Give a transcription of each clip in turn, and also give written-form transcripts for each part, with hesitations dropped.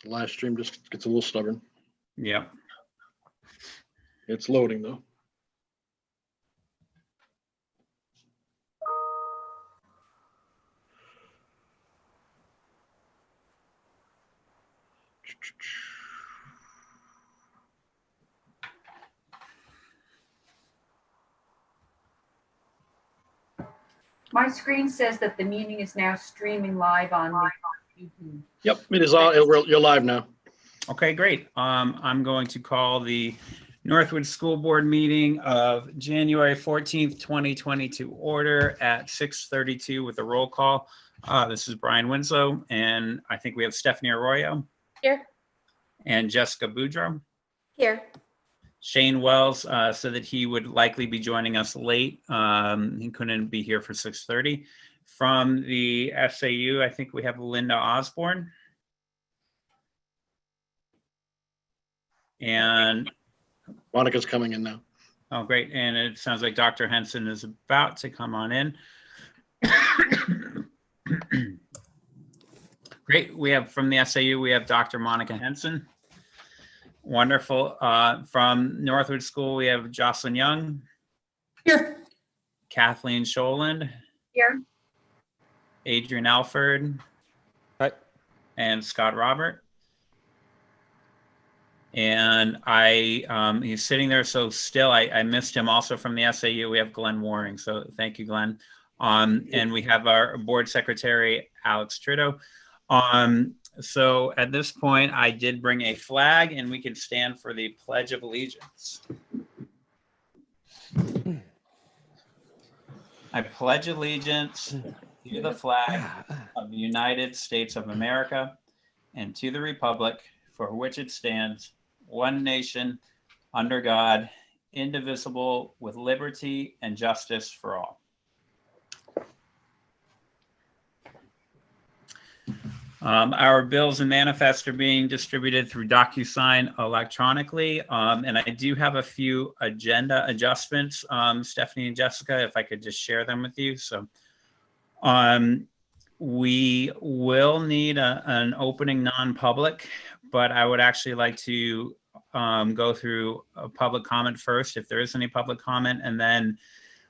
The live stream just gets a little stubborn. Yep. It's loading though. My screen says that the meeting is now streaming live on YouTube. Yep, it is all. You're live now. Okay, great. I'm going to call the Northwood School Board meeting of January 14th, 2020 to order at 6:32 with a roll call. This is Brian Winslow, and I think we have Stephanie Arroyo. Here. And Jessica Boudreau. Here. Shane Wells said that he would likely be joining us late. He couldn't be here for 6:30. From the SAU, I think we have Linda Osborne. And Monica's coming in now. oh, great. And it sounds like Dr. Henson is about to come on in. Great. We have from the SAU, we have Dr. Monica Henson. Wonderful. From Northwood School, we have Jocelyn Young. Here. Kathleen Scholand. Here. Adrian Alford. Hi. And Scott Robert. And he's sitting there so still. I missed him also from the SAU. We have Glenn Waring. So thank you, Glenn. And we have our board secretary, Alex Trito. So at this point, I did bring a flag and we can stand for the Pledge of Allegiance. I pledge allegiance to the flag of the United States of America and to the republic for which it stands, one nation, under God, indivisible, with liberty and justice for all. Our bills and manifests are being distributed through DocuSign electronically. And I do have a few agenda adjustments, Stephanie and Jessica, if I could just share them with you. So we will need an opening non-public, but I would actually like to go through a public comment first, if there is any public comment, and then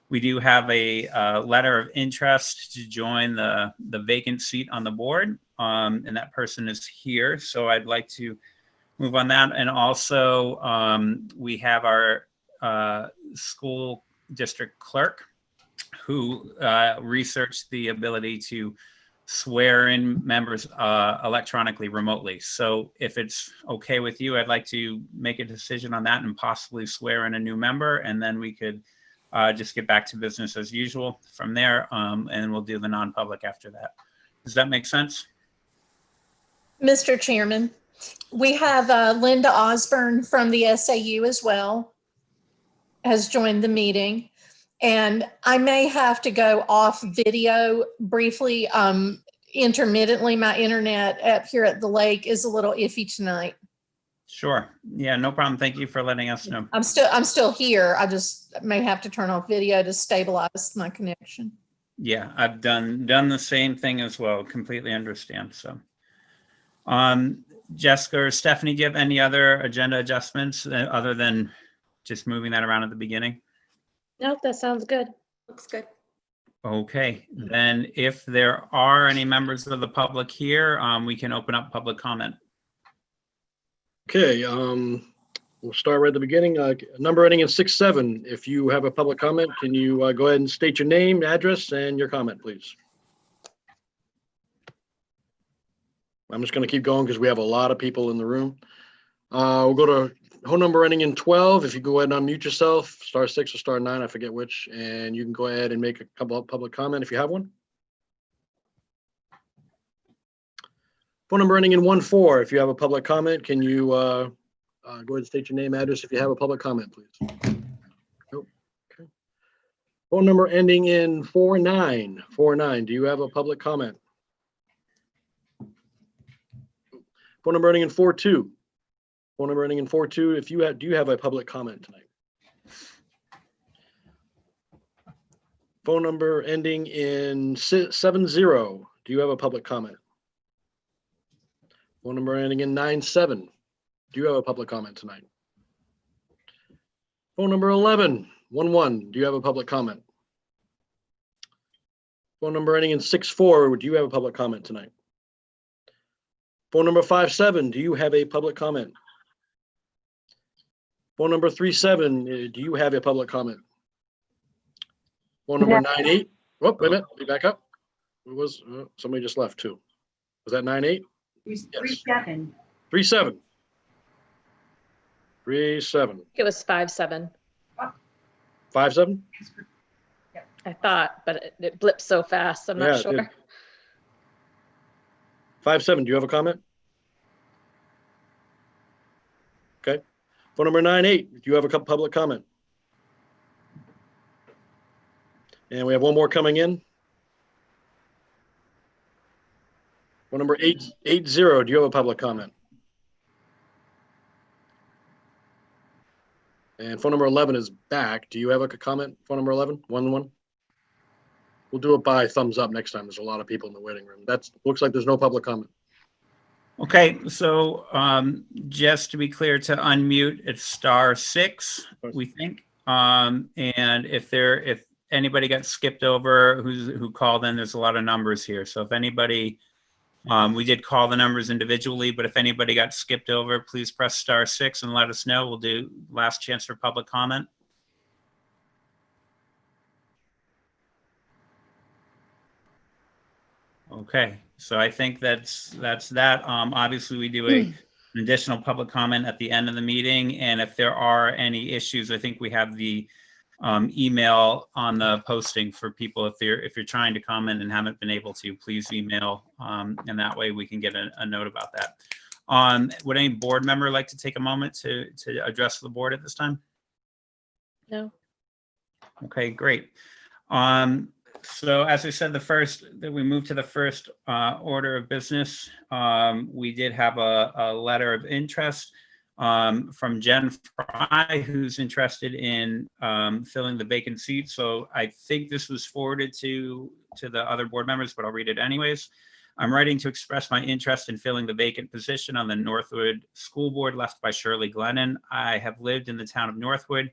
we do have a letter of interest to join the vacant seat on the board, and that person is here. So I'd like to move on that. And also we have our school district clerk who researched the ability to swear in members electronically remotely. So if it's okay with you, I'd like to make a decision on that and possibly swear in a new member, and then we could just get back to business as usual from there, and we'll do the non-public after that. Does that make sense? Mr. Chairman, we have Linda Osborne from the SAU as well has joined the meeting. And I may have to go off video briefly, intermittently. My internet up here at the lake is a little iffy tonight. Sure. Yeah, no problem. Thank you for letting us know. I'm still here. I just may have to turn off video to stabilize my connection. Yeah, I've done the same thing as well. Completely understand. So, Jessica or Stephanie, do you have any other agenda adjustments other than just moving that around at the beginning? Nope, that sounds good. Looks good. Okay, then if there are any members of the public here, we can open up public comment. Okay, we'll start right at the beginning. Number ending in 67. If you have a public comment, can you go ahead and state your name, address, and your comment, please? I'm just going to keep going because we have a lot of people in the room. We'll go to phone number ending in 12. If you go ahead and unmute yourself, star 6 or star 9, I forget which, and you can go ahead and make a couple of public comment if you have one. Phone number ending in 14. If you have a public comment, can you go ahead and state your name, address if you have a public comment, please? Nope. Okay. Phone number ending in 49. 49. Do you have a public comment? Phone number ending in 42. Phone number ending in 42. If you have, do you have a public comment tonight? Phone number ending in 70. Do you have a public comment? Phone number ending in 97. Do you have a public comment tonight? Phone number 11, 11. Do you have a public comment? Phone number ending in 64. Do you have a public comment tonight? Phone number 57. Do you have a public comment? Phone number 37. Do you have a public comment? Phone number 98. Oh, wait a minute. Be back up. Who was somebody just left too? Was that 98? 37. 37. 37. It was 5-7, 57? I thought, but it blipped so fast. I'm Yeah, not it did. sure. 57. Do you have a comment? Okay. Phone number 98. Do you have a public comment? And we have one more coming in. Phone number 880. Do you have a public comment? And phone number 11 is back. Do you have a comment? Phone number 11, 11. We'll do it by thumbs up next time. There's a lot of people in the waiting room. Looks like there's no public comment. Okay, so just to be clear, to unmute, it's *6, we think. And if anybody got skipped over who called in, there's a lot of numbers here. So if anybody, we did call the numbers individually, but if anybody got skipped over, please press *6 and let us know. We'll do last chance for public comment. Okay, so I think that's that. Obviously, we do an additional public comment at the end of the meeting, and if there are any issues, I think we have the email on the posting for people. If you're trying to comment and haven't been able to, please email, and that way we can get a note about that. Would any board member like to take a moment to address the board at this time? No. Okay, great. So as I said, we moved to the first order of business. We did have a letter of interest from Jen Fry, who's interested in filling the vacant seat. So I think this was forwarded to the other board members, but I'll read it anyways. I'm writing to express my interest in filling the vacant position on the Northwood School Board left by Shirley Glennon. I have lived in the town of Northwood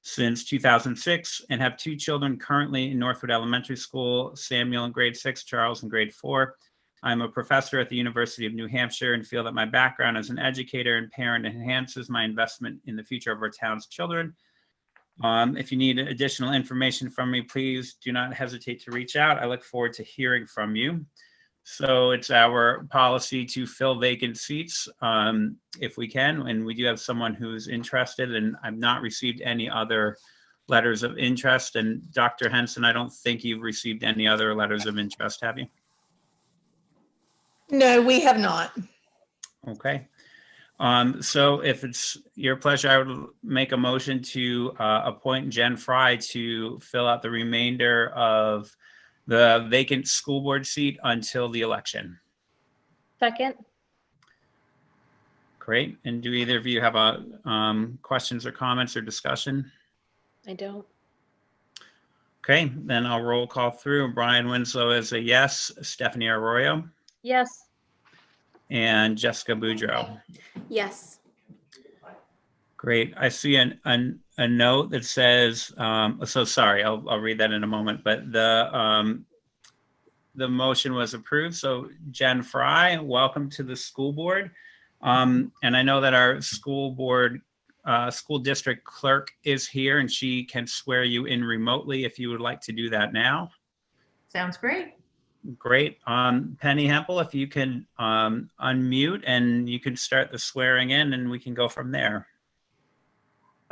since 2006 and have two children currently in Northwood Elementary School, Samuel in grade 6, Charles in grade 4. I'm a professor at the University of New Hampshire and feel that my background as an educator and parent enhances my investment in the future of our town's children. If you need additional information from me, please do not hesitate to reach out. I look forward to hearing from you. So it's our policy to fill vacant seats if we can, and we do have someone who's interested, and I've not received any other letters of interest. And Dr. Henson, I don't think you've received any other letters of interest, have you? No, we have not. Okay. So if it's your pleasure, I would make a motion to appoint Jen Fry to fill out the remainder of the vacant school board seat until the election. Second. Great. And do either of you have questions or comments or discussion? I don't. Okay, then I'll roll call through. Brian Winslow is a yes. Stephanie Arroyo Yes. and Jessica Boudreau. Yes. Great. I see a note that says, so sorry, I'll read that in a moment, but the motion was approved. So Jen Fry, welcome to the school board. And I know that our school board, school district clerk is here and she can swear you in remotely if you would like to do that now. Sounds great. Great. Penny Hempel, if you can unmute and you can start the swearing in and we can go from there.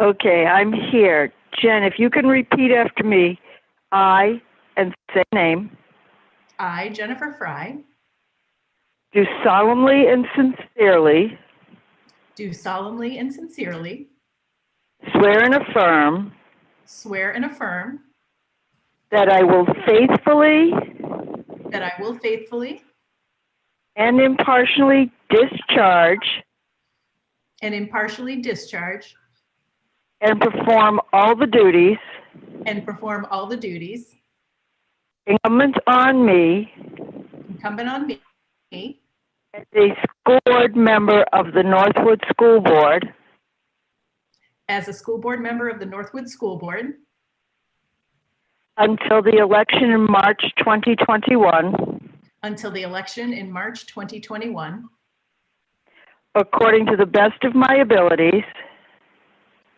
Okay, I'm here. Jen, if you can repeat after me, I, and say name, I, Jennifer Fry, do solemnly and sincerely do solemnly and sincerely swear and affirm swear and affirm that I will faithfully and impartially discharge discharge and perform all the duties incumbent on me incumbent on me as a school board member of the Northwood School Board as a school board member of the Northwood School Board until the election in March 2021, until the election in March 2021, according to the best of my abilities,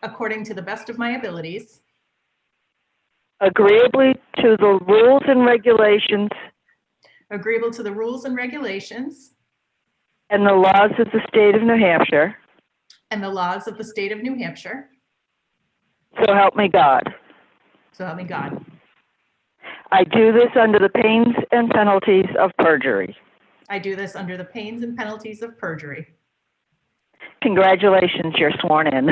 according to the best of my abilities, agreeably to the rules and regulations agreeable to the rules and regulations and the laws of the state of New Hampshire. and the laws of the state of New Hampshire. So help me God. So help me God. I do this under the pains and penalties of perjury. I do this under the pains and penalties of perjury. Congratulations, you're sworn in.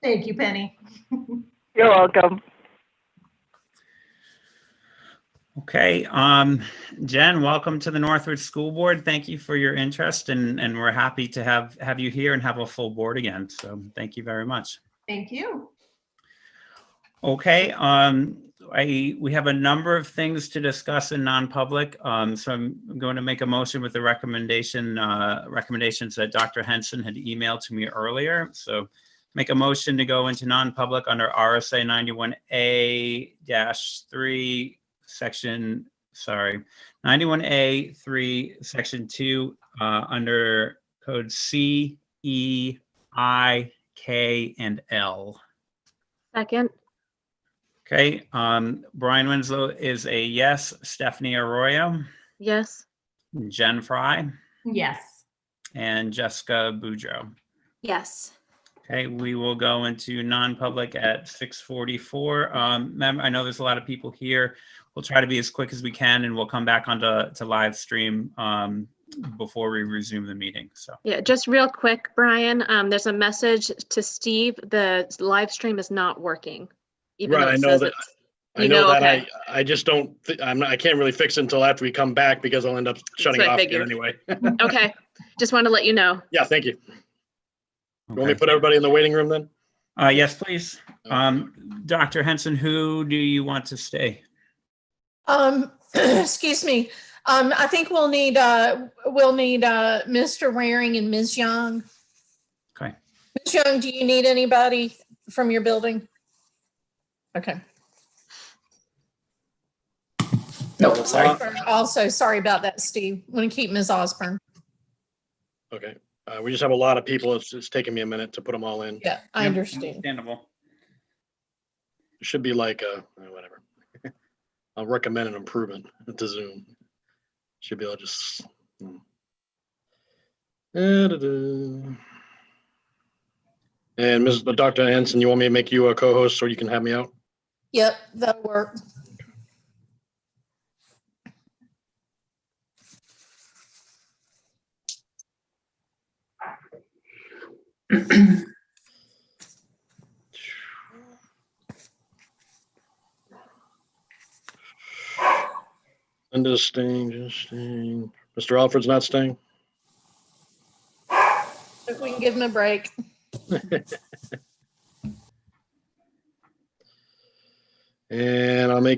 Thank you, Penny. You're welcome. Okay, Jen, welcome to the Northwood School Board. Thank you for your interest, and we're happy to have you here and have a full board again. So thank you very much. Thank you. Okay, we have a number of things to discuss in non-public. So I'm going to make a motion with the recommendations that Dr. Henson had emailed to me earlier. So make a motion to go into non-public under RSA 91A-3 91A3 section 2 under code C, E, I, K, and L. Second, Okay, Brian Winslow is a yes. Stephanie Arroyo, yes. Jen Fry, Yes. and Jessica Boudreau. Yes. Okay, we will go into non-public at 6:44. I know there's a lot of people here. We'll try to be as quick as we can, and we'll come back onto live stream before we resume the meeting. So Yeah, just real quick, Brian, there's a message to Steve. The live stream is not working. Even Right, though it I know says that. it's- I you know that. okay. I just don't. I can't really fix it until after we come back because I'll end up shutting it what I off again figured. anyway. Okay, just want to let you know. Yeah, thank you. You want me okay. to put everybody in the waiting room then? Yes, please. Dr. Henson, who do you want to stay? Excuse me. I think we'll need Mr. Waring and Ms. Young. Okay. Ms. Young, do you need anybody from your building? Okay. No, Sorry. Also, sorry about that, Steve. Want to keep Ms. Osborne. Okay. We just have a lot of people. It's taking me a minute to put them all in. Yeah, I Yep, understand. Understandable. It should be like whatever. I'll recommend an improvement to Zoom. Should be able to just. And Dr. Henson, you want me to make you a co-host so you can have me out? Yep, that'll work. Linda's staying, just staying. Mr. Alfred's not staying? If we can give him a break. And I'll make